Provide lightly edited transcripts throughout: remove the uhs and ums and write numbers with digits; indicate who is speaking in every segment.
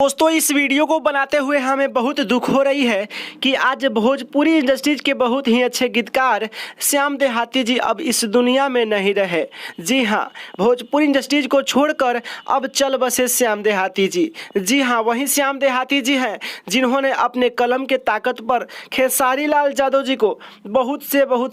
Speaker 1: दोस्तों इस वीडियो को बनाते हुए हमें बहुत दुख हो रही है कि आज भोजपुरी इंडस्ट्रीज के बहुत ही अच्छे गीतकार श्याम देहाती जी अब इस दुनिया में नहीं रहे। जी हाँ, भोजपुरी इंडस्ट्रीज को छोड़कर अब चल बसे श्याम देहाती जी। जी हाँ, वही श्याम देहाती जी हैं जिन्होंने अपने कलम के ताकत पर खेसारी लाल यादव जी को बहुत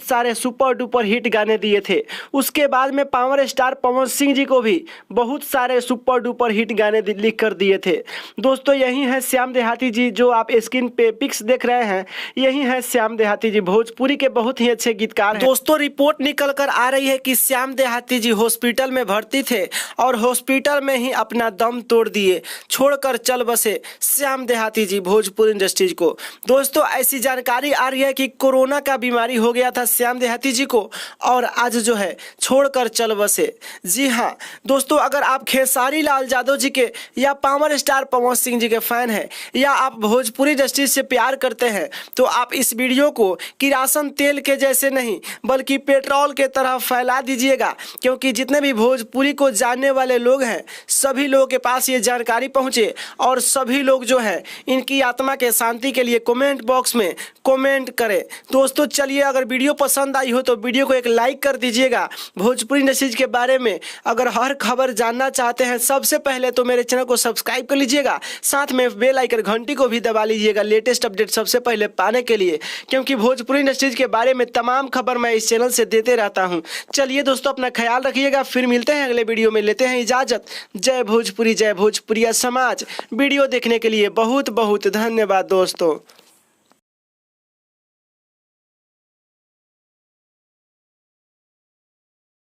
Speaker 1: सारे सुपर डुपर हिट गाने दिए थे। उसके बाद में पावर स्टार पवन सिंह जी को भी बहुत सारे सुपर डुपर हिट गाने लिख कर दिए थे। दोस्तों यही है श्याम देहाती जी, जो आप स्क्रीन पे पिक्स देख रहे हैं, यही है श्याम देहाती जी, भोजपुरी के बहुत ही अच्छे गीतकार हैं। दोस्तों रिपोर्ट निकल कर आ रही है कि श्याम देहाती जी हॉस्पिटल में भर्ती थे और हॉस्पिटल में ही अपना दम तोड़ दिए, छोड़कर चल बसे श्याम देहाती जी भोजपुरी इंडस्ट्रीज को। दोस्तों ऐसी जानकारी आ रही है कि कोरोना का बीमारी हो गया था श्याम देहाती जी को और आज जो है छोड़कर चल बसे। जी हाँ दोस्तों, अगर आप खेसारी लाल यादव जी के या पावर स्टार पवन सिंह जी के फैन हैं या आप भोजपुरी इंडस्ट्री से प्यार करते हैं तो आप इस वीडियो को किरासन तेल के जैसे नहीं बल्कि पेट्रोल के तरह फैला दीजिएगा, क्योंकि जितने भी भोजपुरी को जानने वाले लोग हैं सभी लोगों के पास ये जानकारी पहुंचे और सभी लोग जो है इनकी आत्मा के शांति के लिए कमेंट बॉक्स में कमेंट करें। दोस्तों चलिए, अगर वीडियो पसंद आई हो तो वीडियो को एक लाइक कर दीजिएगा। भोजपुरी इंडस्ट्रीज के बारे में अगर हर खबर जानना चाहते हैं सबसे पहले तो मेरे चैनल को सब्सक्राइब कर लीजिएगा, साथ में बेल आइकन घंटी को भी दबा लीजिएगा लेटेस्ट अपडेट सबसे पहले पाने के लिए, क्योंकि भोजपुरी इंडस्ट्रीज के बारे में तमाम खबर मैं इस चैनल से देते रहता हूं। चलिए दोस्तों, अपना ख्याल रखिएगा, फिर मिलते हैं अगले वीडियो में, लेते हैं इजाजत। जय भोजपुरी, जय भोजपुरिया समाज। वीडियो देखने के लिए बहुत बहुत धन्यवाद दोस्तों।